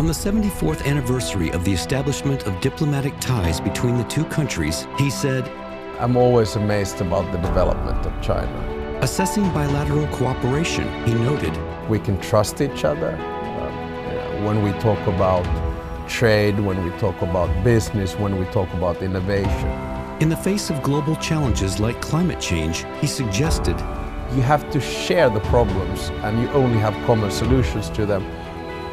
On the 74th anniversary of the establishment of diplomatic ties between the two countries, he said, "I'm always amazed about the development of China." Assessing bilateral cooperation, he noted, "We can trust each other when we talk about trade, when we talk about business, when we talk about innovation." In the face of global challenges like climate change, he suggested, "You have to share the problems and you only have common solutions to them."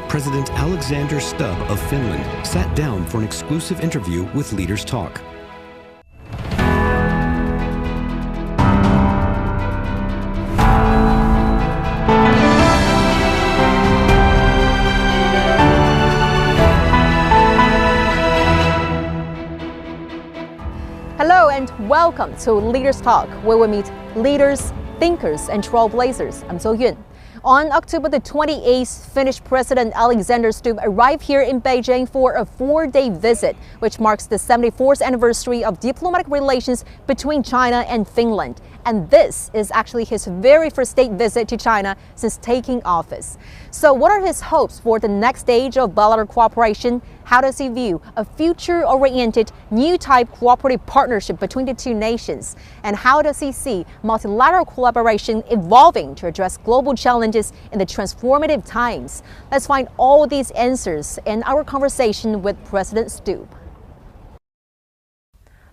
President Alexander Stubb of Finland sat down for an exclusive interview with Leaders Talk. Hello and welcome to Leaders Talk, where we meet leaders, thinkers, and trailblazers. I'm So Yun. On October the 28th, Finnish President Alexander Stubb arrived here in Beijing for a 4-day visit, which marks the 74th anniversary of diplomatic relations between China and Finland. And this is actually his very first state visit to China since taking office. So what are his hopes for the next stage of bilateral cooperation? How does he view a future-oriented, new type cooperative partnership between the two nations? And how does he see multilateral collaboration evolving to address global challenges in the transformative times? Let's find all these answers in our conversation with President Stubb.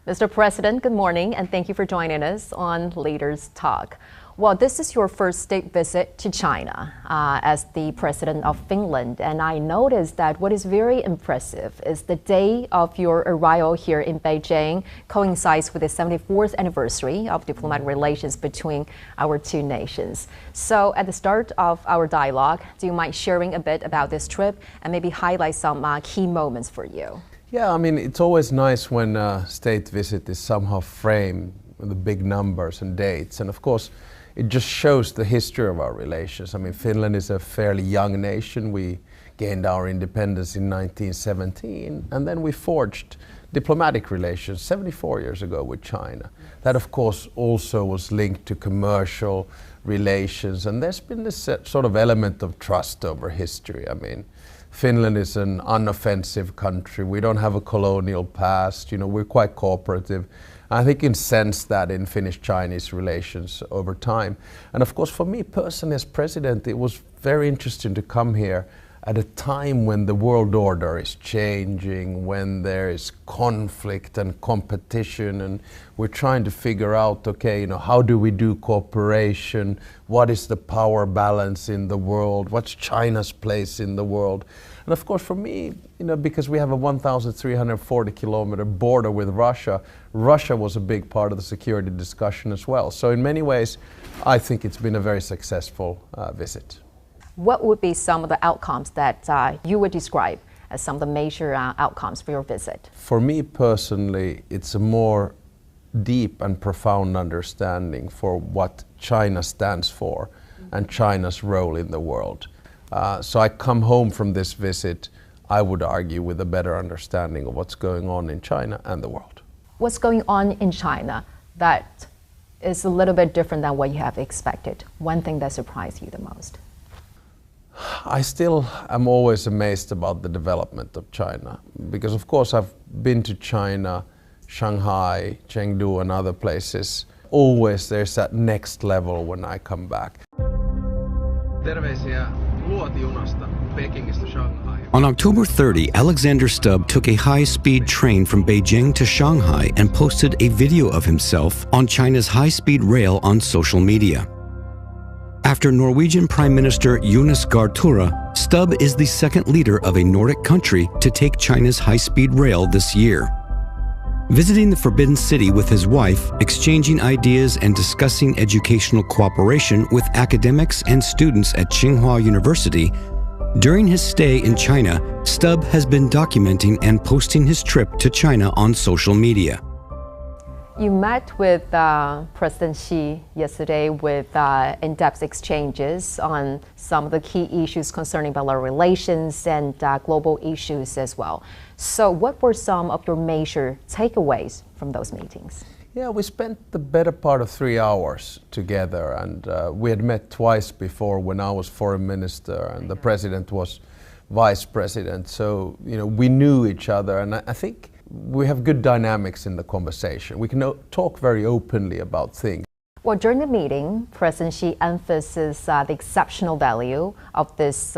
Mr. President, good morning, and thank you for joining us on Leaders Talk. Well, this is your first state visit to China as the President of Finland, and I noticed that what is very impressive is the day of your arrival here in Beijing coincides with the 74th anniversary of diplomatic relations between our two nations. So at the start of our dialogue, do you mind sharing a bit about this trip and maybe highlight some key moments for you? Yeah, I mean, it's always nice when a state visit is somehow framed with the big numbers and dates. And of course, it just shows the history of our relations. I mean, Finland is a fairly young nation. We gained our independence in 1917, and then we forged diplomatic relations 74 years ago with China. That, of course, also was linked to commercial relations, and there's been this sort of element of trust over history. I mean, Finland is an unoffensive country. We don't have a colonial past. You know, we're quite cooperative. I think you can sense that in Finnish-Chinese relations over time. And of course, for me personally as president, it was very interesting to come here at a time when the world order is changing, when there is conflict and competition, and we're trying to figure out, okay, you know, how do we do cooperation? What is the power balance in the world? What's China's place in the world? And of course, for me, you know, because we have a 1,340-kilometer border with Russia, Russia was a big part of the security discussion as well. So in many ways, I think it's been a very successful visit. What would be some of the outcomes that you would describe as some of the major outcomes for your visit? For me personally, it's a more deep and profound understanding for what China stands for and China's role in the world. So I come home from this visit, I would argue, with a better understanding of what's going on in China and the world. What's going on in China that is a little bit different than what you have expected? One thing that surprised you the most? I still am always amazed about the development of China, because of course I've been to China, Shanghai, Chengdu and other places. Always there's that next level when I come back. Terveisiä luotijunasta Pekingistä Shanghai. On October 30, Alexander Stubb took a high-speed train from Beijing to Shanghai and posted a video of himself on China's high-speed rail on social media. After Norwegian Prime Minister Jonas Gahr Støre, Stubb is the second leader of a Nordic country to take China's high-speed rail this year. Visiting the Forbidden City with his wife, exchanging ideas and discussing educational cooperation with academics and students at Tsinghua University, during his stay in China, Stubb has been documenting and posting his trip to China on social media. You met with President Xi yesterday with in-depth exchanges on some of the key issues concerning bilateral relations and global issues as well. So what were some of your major takeaways from those meetings? Yeah, we spent the better part of 3 hours together, and we had met twice before when I was foreign minister and the president was vice president. So, we knew each other, and I think we have good dynamics in the conversation. We can talk very openly about things. Well, during the meeting, President Xi emphasized the exceptional value of this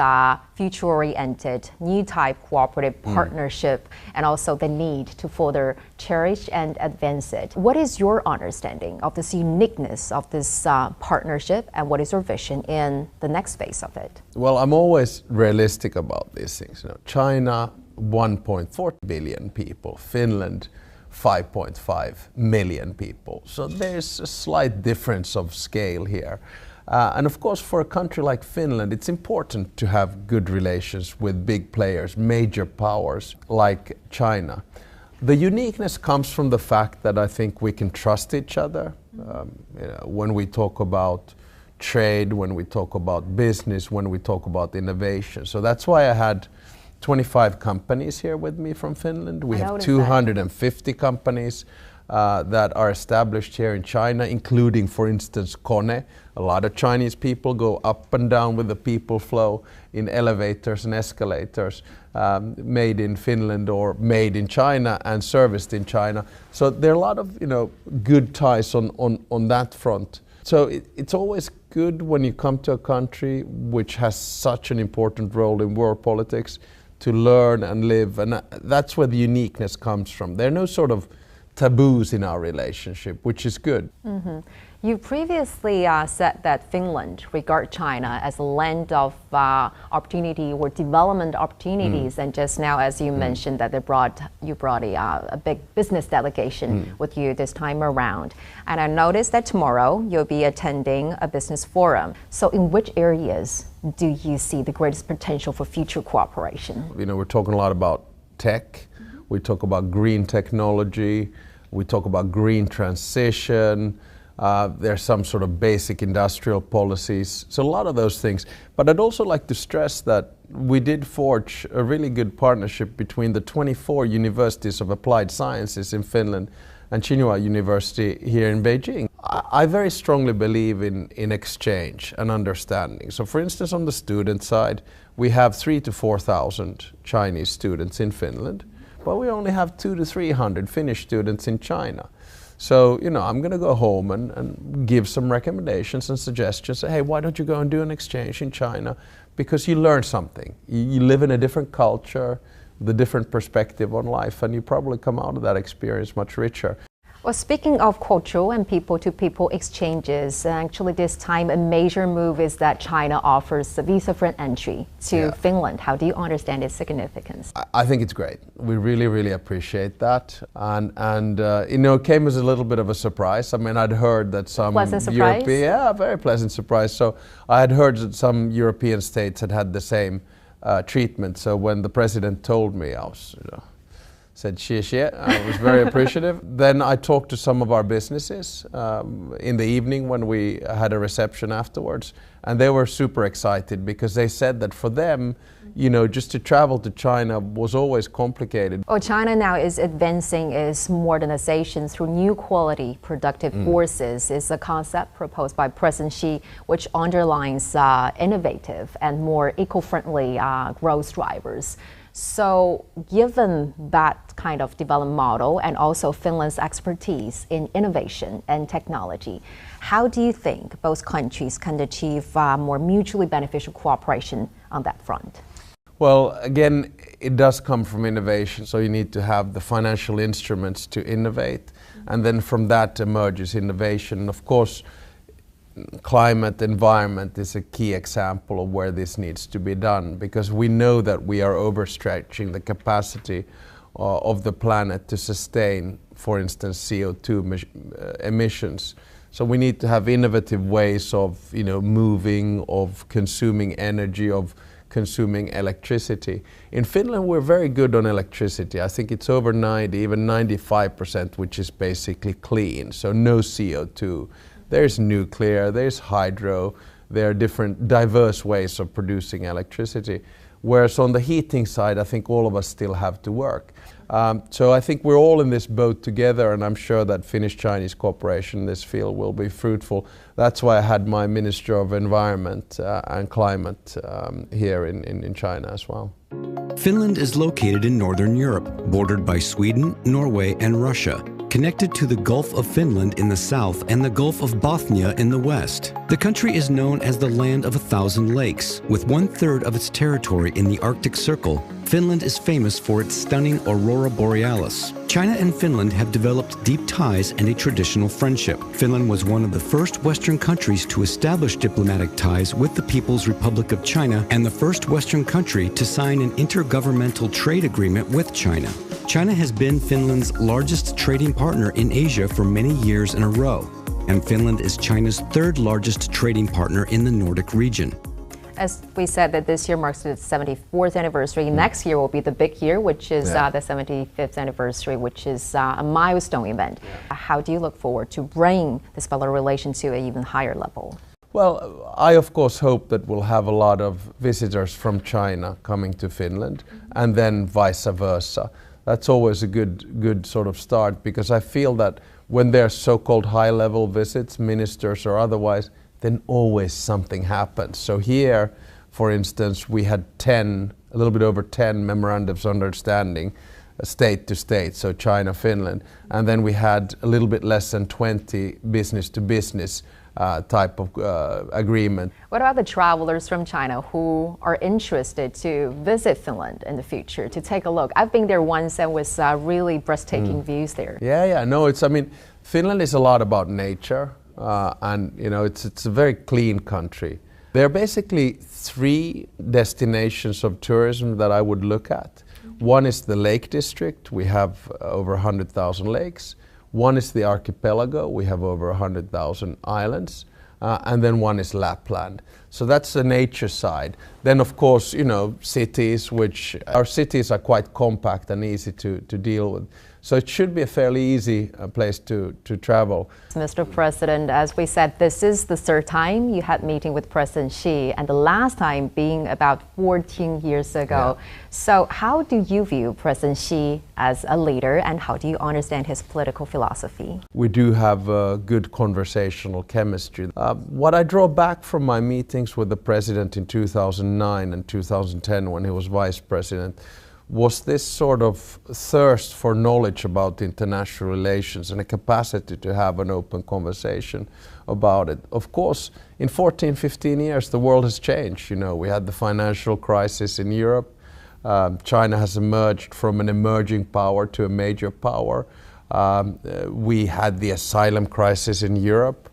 future-oriented, new type cooperative partnership, and also the need to further cherish and advance it. What is your understanding of this uniqueness of this partnership, and what is your vision in the next phase of it? Well, I'm always realistic about these things. China, 1.4 billion people. Finland, 5.5 million people. So there's a slight difference of scale here. And of course, for a country like Finland, it's important to have good relations with big players, major powers like China. The uniqueness comes from the fact that I think we can trust each other. When we talk about trade, when we talk about business, when we talk about innovation. So that's why I had 25 companies here with me from Finland. We have 250 companies that are established here in China, including, for instance, Kone. A lot of Chinese people go up and down with the people flow in elevators and escalators, made in Finland or made in China and serviced in China. So there are a lot of good ties on that front. So it's always good when you come to a country which has such an important role in world politics to learn and live, and that's where the uniqueness comes from. There are no sort of taboos in our relationship, which is good. Mm-hmm. You previously said that Finland regards China as a land of opportunity or development opportunities, and just now, as you mentioned, that you brought a big business delegation with you this time around. And I noticed that tomorrow you'll be attending a business forum. So in which areas do you see the greatest potential for future cooperation? We're talking a lot about tech, we talk about green technology, we talk about green transition, there's some sort of basic industrial policies, so a lot of those things. But I'd also like to stress that we did forge a really good partnership between the 24 universities of applied sciences in Finland and Tsinghua University here in Beijing. I very strongly believe in exchange and understanding. So for instance, on the student side, we have 3,000 to 4,000 Chinese students in Finland, but we only have 200 to 300 Finnish students in China. So, I'm going to go home and give some recommendations and suggestions. Say, hey, why don't you go and do an exchange in China? Because you learn something. You live in a different culture, the different perspective on life, and you probably come out of that experience much richer. Well, speaking of cultural and people-to-people exchanges, actually this time a major move is that China offers a visa-free entry to Finland. How do you understand its significance? I think it's great. We really, really appreciate that. And it came as a little bit of a surprise. I mean, I'd heard that some very pleasant surprise. So I had heard that some European states had the same treatment. So when the president told me, I was, said xie. I was very appreciative. Then I talked to some of our businesses in the evening when we had a reception afterwards, and they were super excited because they said that for them, just to travel to China was always complicated. Well, China now is advancing its modernization through new quality productive forces. Is a concept proposed by President Xi, which underlines innovative and more eco-friendly growth drivers. So given that kind of development model and also Finland's expertise in innovation and technology, how do you think both countries can achieve more mutually beneficial cooperation on that front? Well, again, it does come from innovation, so you need to have the financial instruments to innovate, and then from that emerges innovation. Of course, climate environment is a key example of where this needs to be done, because we know that we are overstretching the capacity of the planet to sustain, for instance, CO2 emissions. So we need to have innovative ways of moving, of consuming energy, of consuming electricity. In Finland, we're very good on electricity. I think it's over 90, even 95%, which is basically clean, so no CO2. There's nuclear, there's hydro, there are different diverse ways of producing electricity. Whereas on the heating side, I think all of us still have to work. So I think we're all in this boat together, and I'm sure that Finnish-Chinese cooperation in this field will be fruitful. That's why I had my Minister of Environment and Climate here in China as well. Finland is located in northern Europe, bordered by Sweden, Norway, and Russia, connected to the Gulf of Finland in the south and the Gulf of Bothnia in the west. The country is known as the Land of 1,000 Lakes. With 1/3 of its territory in the Arctic Circle, Finland is famous for its stunning aurora borealis. China and Finland have developed deep ties and a traditional friendship. Finland was one of the first Western countries to establish diplomatic ties with the People's Republic of China and the first Western country to sign an intergovernmental trade agreement with China. China has been Finland's largest trading partner in Asia for many years in a row, and Finland is China's third largest trading partner in the Nordic region. As we said, that this year marks the 74th anniversary. Next year will be the big year, which is the 75th anniversary, which is a milestone event. How do you look forward to bring this bilateral relation to an even higher level? Well, I of course hope that we'll have a lot of visitors from China coming to Finland, and then vice versa. That's always a good sort of start, because I feel that when there's so-called high-level visits, ministers or otherwise, then always something happens. So here, for instance, we had a little bit over 10 memorandums of understanding, state to state, so China-Finland, and then we had a little bit less than 20 business-to-business type of agreement. What about the travelers from China who are interested to visit Finland in the future, to take a look? I've been there once and was really breathtaking views there. No, Finland is a lot about nature, and it's a very clean country. There are basically 3 destinations of tourism that I would look at. One is the Lake District. We have over 100,000 lakes. One is the archipelago. We have over 100,000 islands. And then one is Lapland. So that's the nature side. Then, of course, cities, which our cities are quite compact and easy to deal with. So it should be a fairly easy place to travel. Mr. President, as we said, this is the 3rd time you had meeting with President Xi, and the last time being about 14 years ago. Yeah. So how do you view President Xi as a leader, and how do you understand his political philosophy? We do have good conversational chemistry. What I draw back from my meetings with the president in 2009 and 2010 when he was vice president was this sort of thirst for knowledge about international relations and a capacity to have an open conversation about it. Of course, in 14, 15 years, the world has changed. We had the financial crisis in Europe. China has emerged from an emerging power to a major power. We had the asylum crisis in Europe.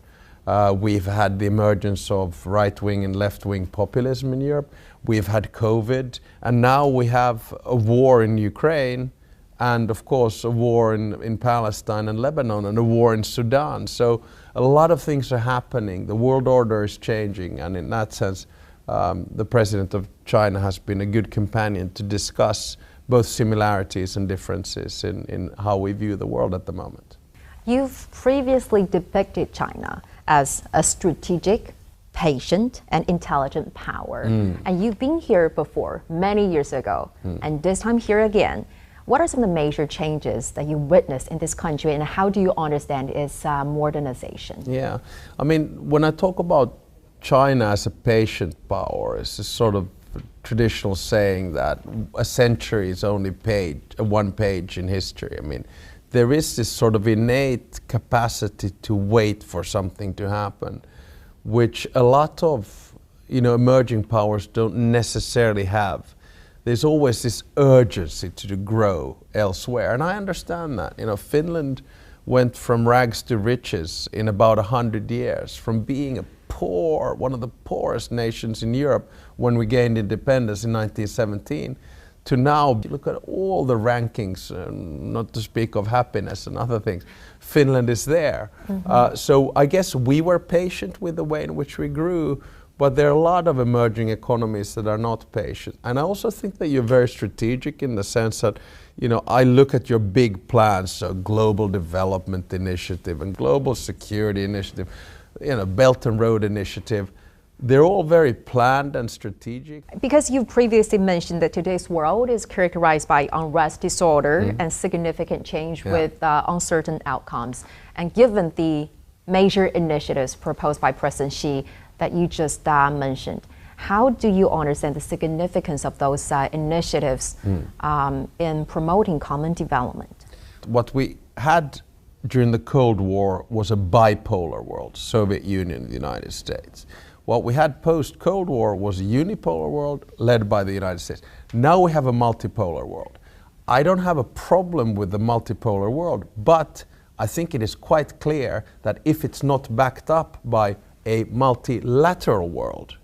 We've had the emergence of right-wing and left-wing populism in Europe. We've had COVID, and now we have a war in Ukraine, and of course a war in Palestine and Lebanon, and a war in Sudan. So a lot of things are happening. The world order is changing, and in that sense, the president of China has been a good companion to discuss both similarities and differences in how we view the world at the moment. You've previously depicted China as a strategic, patient, and intelligent power. And you've been here before, many years ago, and this time here again. What are some of the major changes that you witnessed in this country, and how do you understand its modernization? Yeah, when I talk about China as a patient power, it's a sort of traditional saying that a century is only one page in history. There is this sort of innate capacity to wait for something to happen, which a lot of emerging powers don't necessarily have. There's always this urgency to grow elsewhere, and I understand that. Finland went from rags to riches in about 100 years, from being one of the poorest nations in Europe when we gained independence in 1917, to now look at all the rankings, not to speak of happiness and other things. Finland is there. So I guess we were patient with the way in which we grew, but there are a lot of emerging economies that are not patient. And I also think that you're very strategic in the sense that, I look at your big plans, so Global Development Initiative and Global Security Initiative, Belt and Road Initiative. They're all very planned and strategic. Because you previously mentioned that today's world is characterized by unrest, disorder, and significant change with uncertain outcomes. And given the major initiatives proposed by President Xi that you just mentioned, How do you understand the significance of those initiatives in promoting common development? What we had during the Cold War was a bipolar world, Soviet Union and the United States. What we had post-Cold War was a unipolar world led by the United States. Now we have a multipolar world. I don't have a problem with the multipolar world, but I think it is quite clear that if it's not backed up by a multilateral world,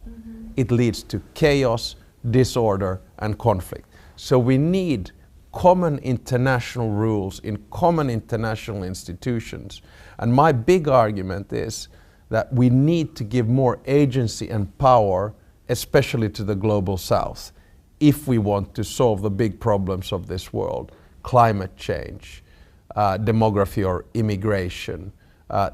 it leads to chaos, disorder, and conflict. So we need common international rules in common international institutions. And my big argument is that we need to give more agency and power, especially to the global south, if we want to solve the big problems of this world: climate change, demography or immigration,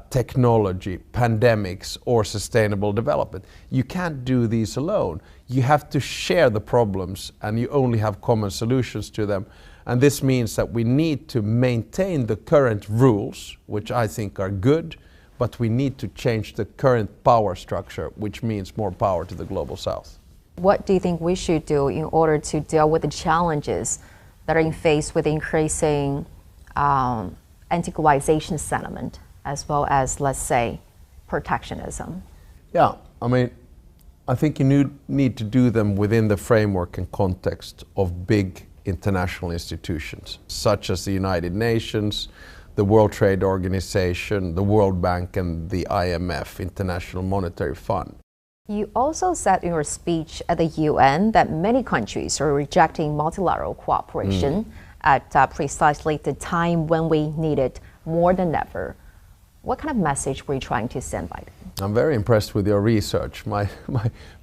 technology, pandemics, or sustainable development. You can't do these alone. You have to share the problems, and you only have common solutions to them. And this means that we need to maintain the current rules, which I think are good, but we need to change the current power structure, which means more power to the global south. What do you think we should do in order to deal with the challenges that are faced with increasing anti-globalization sentiment, as well as, let's say, protectionism? Yeah, I mean, I think you need to do them within the framework and context of big international institutions, such as the United Nations, the World Trade Organization, the World Bank, and the IMF, International Monetary Fund. You also said in your speech at the UN that many countries are rejecting multilateral cooperation at precisely the time when we need it more than ever. What kind of message were you trying to send by then? I'm very impressed with your research. My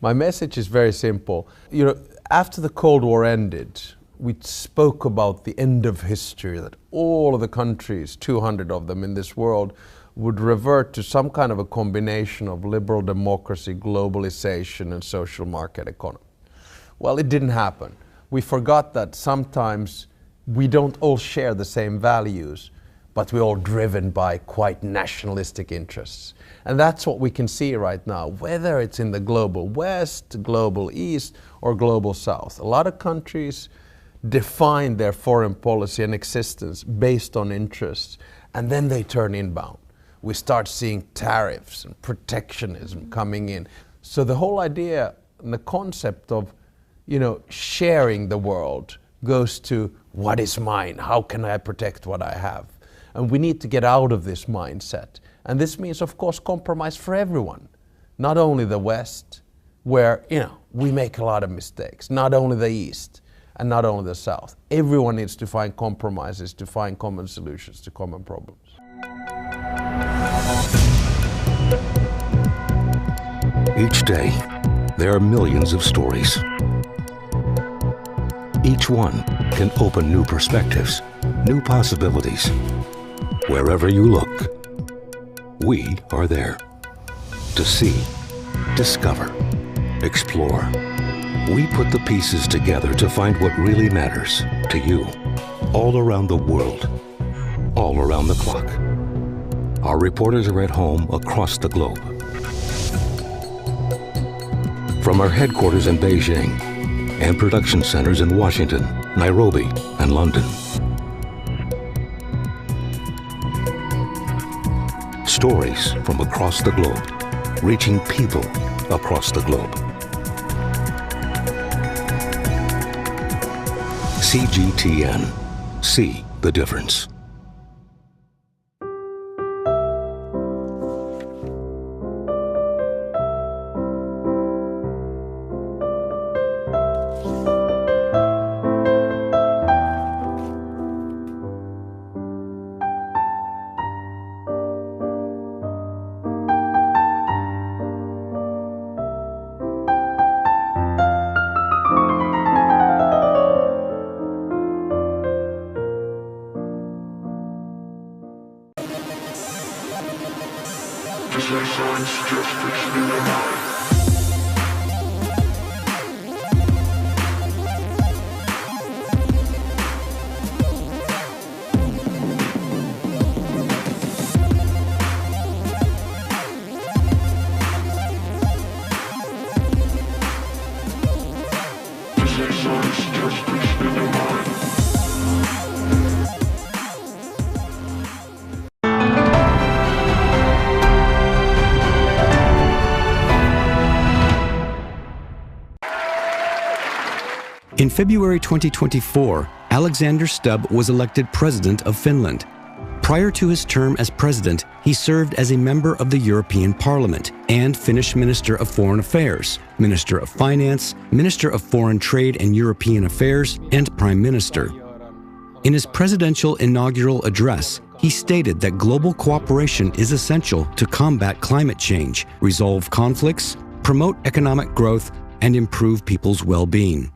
message is very simple. You know, after the Cold War ended, we spoke about the end of history, that all of the countries, 200 of them in this world, would revert to some kind of a combination of liberal democracy, globalization, and social market economy. Well, it didn't happen. We forgot that sometimes we don't all share the same values, but we're all driven by quite nationalistic interests. And that's what we can see right now, whether it's in the global West, global East, or global South. A lot of countries define their foreign policy and existence based on interests, and then they turn inbound. We start seeing tariffs and protectionism coming in. So the whole idea and the concept of, you know, sharing the world goes to what is mine? How can I protect what I have? And we need to get out of this mindset. And this means, of course, compromise for everyone, not only the West, where, you know, we make a lot of mistakes, not only the East, and not only the South. Everyone needs to find compromises, to find common solutions to common problems. Each day, there are millions of stories. Each one can open new perspectives, new possibilities. Wherever you look, we are there to see, discover, explore. We put the pieces together to find what really matters to you, all around the world, all around the clock. Our reporters are at home across the globe. From our headquarters in Beijing and production centers in Washington, Nairobi, and London. Stories from across the globe, reaching people across the globe. CGTN. See the difference. In February 2024, Alexander Stubb was elected President of Finland. Prior to his term as president, he served as a member of the European Parliament and Finnish Minister of Foreign Affairs, Minister of Finance, Minister of Foreign Trade and European Affairs, and Prime Minister. In his presidential inaugural address, he stated that global cooperation is essential to combat climate change, resolve conflicts, promote economic growth, and improve people's well-being.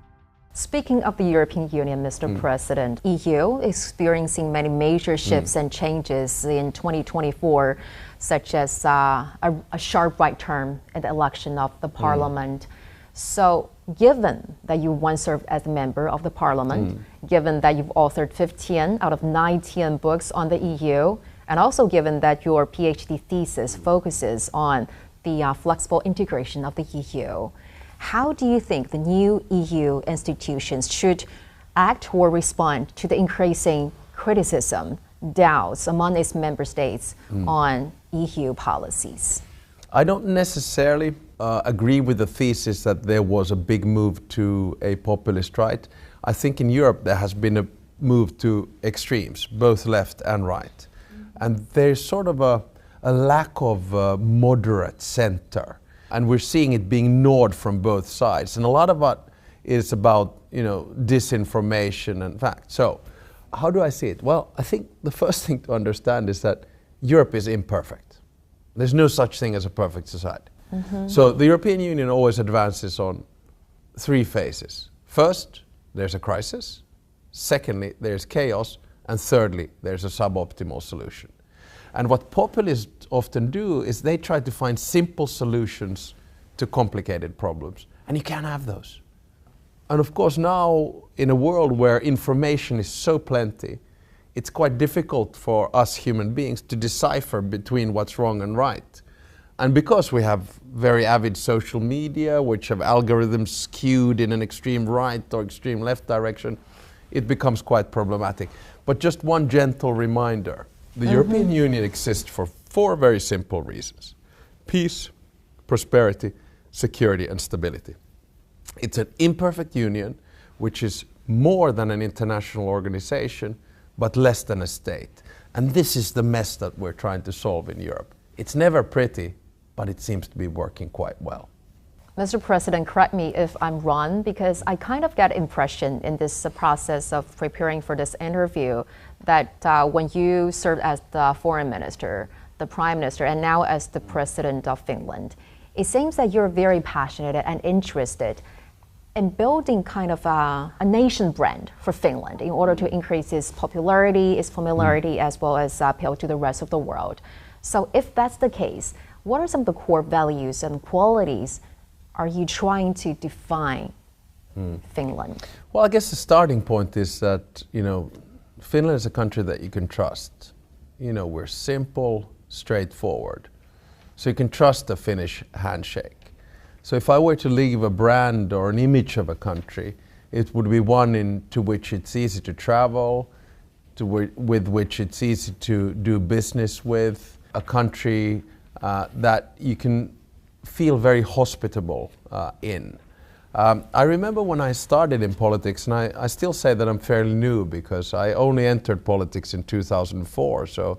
Speaking of the European Union, Mr. President, EU is experiencing many major shifts and changes in 2024, such as a sharp right turn in the election of the parliament. So given that you once served as a member of the parliament, given that you've authored 15 out of 19 books on the EU, and also given that your PhD thesis focuses on the flexible integration of the EU, how do you think the new EU institutions should act or respond to the increasing criticism, doubts among its member states on EU policies? I don't necessarily agree with the thesis that there was a big move to a populist right. I think in Europe there has been a move to extremes, both left and right. And there's sort of a lack of moderate center. And we're seeing it being ignored from both sides. And a lot of it is about, disinformation and facts. So how do I see it? Well, I think the first thing to understand is that Europe is imperfect. There's no such thing as a perfect society. So the European Union always advances on three phases. First, there's a crisis. Secondly, there's chaos. And thirdly, there's a suboptimal solution. And what populists often do is they try to find simple solutions to complicated problems. And you can't have those. And of course now, in a world where information is so plenty, it's quite difficult for us human beings to decipher between what's wrong and right. And because we have very avid social media, which have algorithms skewed in an extreme right or extreme left direction, it becomes quite problematic. But just one gentle reminder. The European Union exists for four very simple reasons: peace, prosperity, security, and stability. It's an imperfect union, which is more than an international organization, but less than a state. And this is the mess that we're trying to solve in Europe. It's never pretty, but it seems to be working quite well. Mr. President, correct me if I'm wrong, because I kind of get impression in this process of preparing for this interview that when you served as the foreign minister, the prime minister, and now as the president of Finland, it seems that you're very passionate and interested in building kind of a nation brand for Finland in order to increase its popularity, its familiarity, as well as appeal to the rest of the world. So if that's the case, what are some of the core values and qualities are you trying to define Finland? Well, I guess the starting point is that, Finland is a country that you can trust. We're simple, straightforward. So you can trust the Finnish handshake. So if I were to leave a brand or an image of a country, it would be one into which it's easy to travel, with which it's easy to do business with, a country that you can feel very hospitable in. I remember when I started in politics, and I still say that I'm fairly new because I only entered politics in 2004, so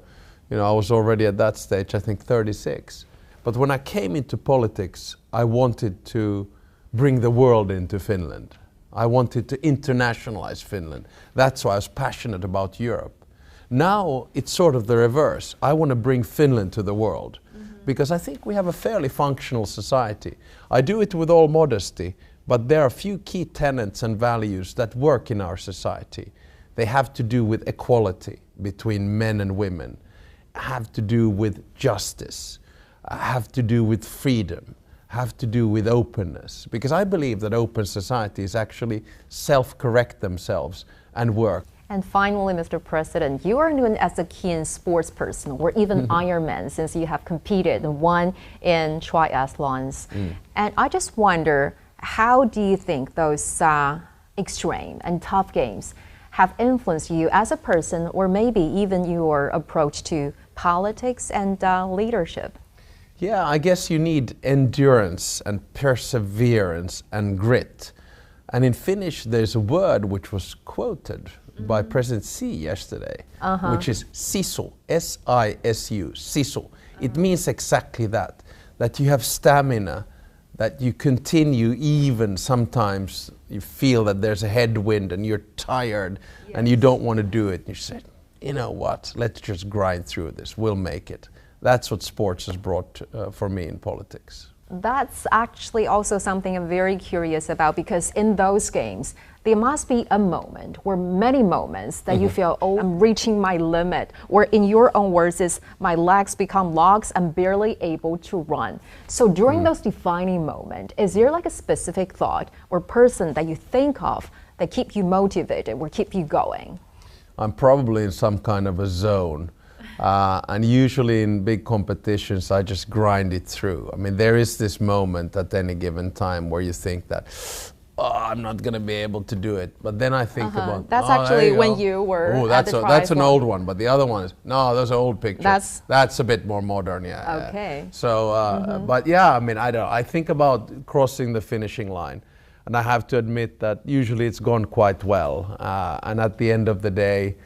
I was already at that stage, I think 36. But when I came into politics, I wanted to bring the world into Finland. I wanted to internationalize Finland. That's why I was passionate about Europe. Now it's sort of the reverse. I want to bring Finland to the world. Because I think we have a fairly functional society. I do it with all modesty, but there are a few key tenets and values that work in our society. They have to do with equality between men and women, have to do with justice, have to do with freedom, have to do with openness. Because I believe that open societies actually self-correct themselves and work. And finally, Mr. President, you are known as a keen sports person, or even Ironman, since you have competed and won in triathlons. And I just wonder, how do you think those extreme and tough games have influenced you as a person, or maybe even your approach to politics and leadership? Yeah, I guess you need endurance and perseverance and grit. And in Finnish, there's a word which was quoted by President Xi yesterday, which is sisu, S-I-S-U, sisu. It means exactly that you have stamina, that you continue even sometimes you feel that there's a headwind and you're tired and you don't want to do it. And you say, you know what, let's just grind through this, we'll make it. That's what sports has brought for me in politics. That's actually also something I'm very curious about, because in those games, there must be a moment or many moments that you feel, oh, I'm reaching my limit, or in your own words, is my legs become logs, I'm barely able to run. So during those defining moments, is there like a specific thought or person that you think of that keep you motivated or keep you going? I'm probably in some kind of a zone. And usually in big competitions, I just grind it through. I mean, there is this moment at any given time where you think that, oh, I'm not going to be able to do it. But then I think about... That's actually when you were at the triathlon. That's an old one, but the other one is... No, those are old pictures. That's a bit more modern, yeah. Okay. Yeah. So, but yeah, I mean, I think about crossing the finishing line. And I have to admit that usually it's gone quite well. And at the end of the day,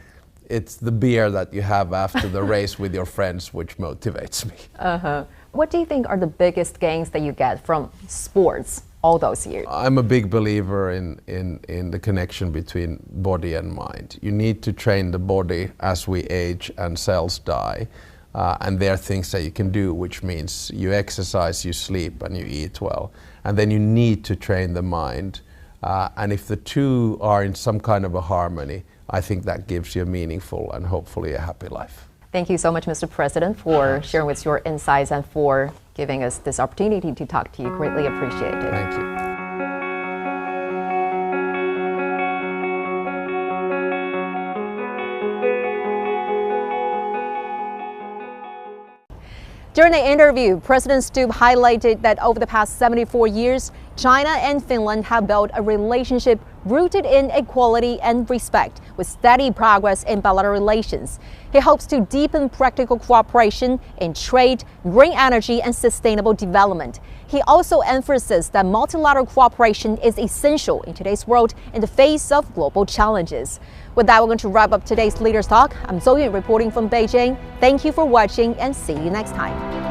it's the beer that you have after the race with your friends which motivates me. What do you think are the biggest gains that you get from sports all those years? I'm a big believer in the connection between body and mind. You need to train the body as we age and cells die. And there are things that you can do, which means you exercise, you sleep, and you eat well. And then you need to train the mind. And if the two are in some kind of a harmony, I think that gives you a meaningful and hopefully a happy life. Thank you so much, Mr. President, for sharing with us your insights and for giving us this opportunity to talk to you. Greatly appreciate it. Thank you. During the interview, President Stubb highlighted that over the past 74 years, China and Finland have built a relationship rooted in equality and respect, with steady progress in bilateral relations. He hopes to deepen practical cooperation in trade, green energy, and sustainable development. He also emphasized that multilateral cooperation is essential in today's world in the face of global challenges. With that, we're going to wrap up today's Leaders Talk. I'm Zhou Yun reporting from Beijing. Thank you for watching and see you next time.